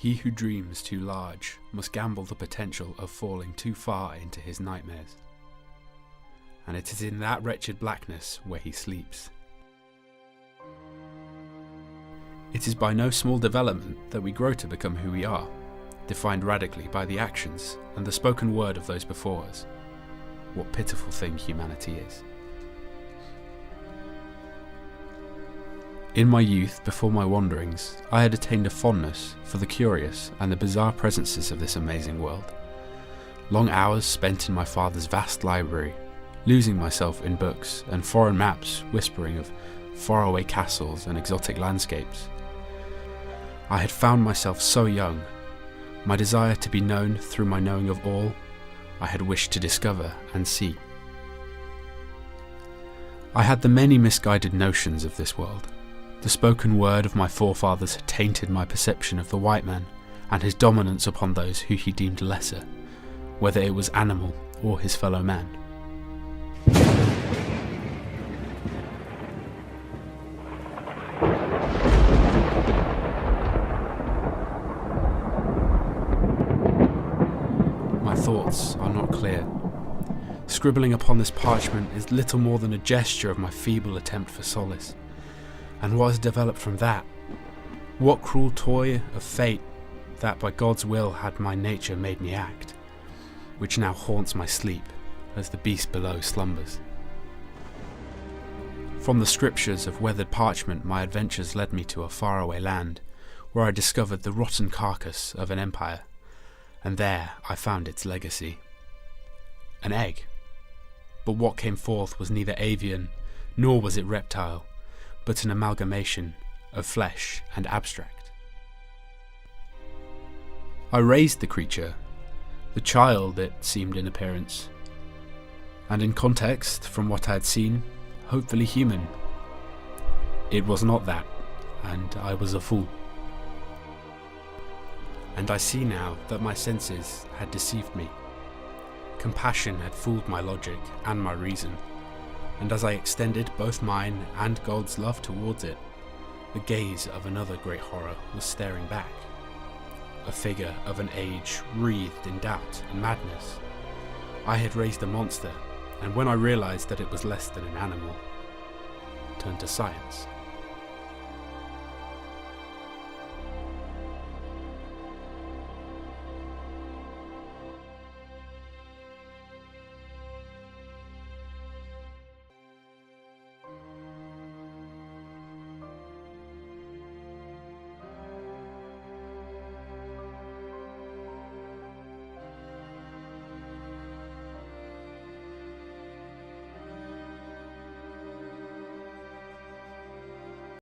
He who dreams too large must gamble the potential of falling too far into his nightmares. And it is in that wretched blackness where he sleeps. It is by no small development that we grow to become who we are, defined radically by the actions and the spoken word of those before us. What pitiful thing humanity is. In my youth, before my wanderings, I had attained a fondness for the curious and the bizarre presences of this amazing world. Long hours spent in my father's vast library, losing myself in books and foreign maps whispering of faraway castles and exotic landscapes. I had found myself so young, my desire to be known through my knowing of all I had wished to discover and see. I had the many misguided notions of this world. The spoken word of my forefathers had tainted my perception of the white man and his dominance upon those who he deemed lesser, whether it was animal or his fellow man. My thoughts are not clear. Scribbling upon this parchment is little more than a gesture of my feeble attempt for solace. And what has developed from that? What cruel toy of fate that by God's will had my nature made me act, which now haunts my sleep as the beast below slumbers? From the scriptures of weathered parchment my adventures led me to a faraway land, where I discovered the rotten carcass of an empire, and there I found its legacy. An egg. But what came forth was neither avian, nor was it reptile, but an amalgamation of flesh and abstract. I raised the creature, the child it seemed in appearance, and in context, from what I had seen, hopefully human. It was not that, and I was a fool. And I see now that my senses had deceived me. Compassion had fooled my logic and my reason, and as I extended both mine and God's love towards it, the gaze of another great horror was staring back. A figure of an age wreathed in doubt and madness. I had raised a monster, and when I realized that it was less than an animal, turned to science.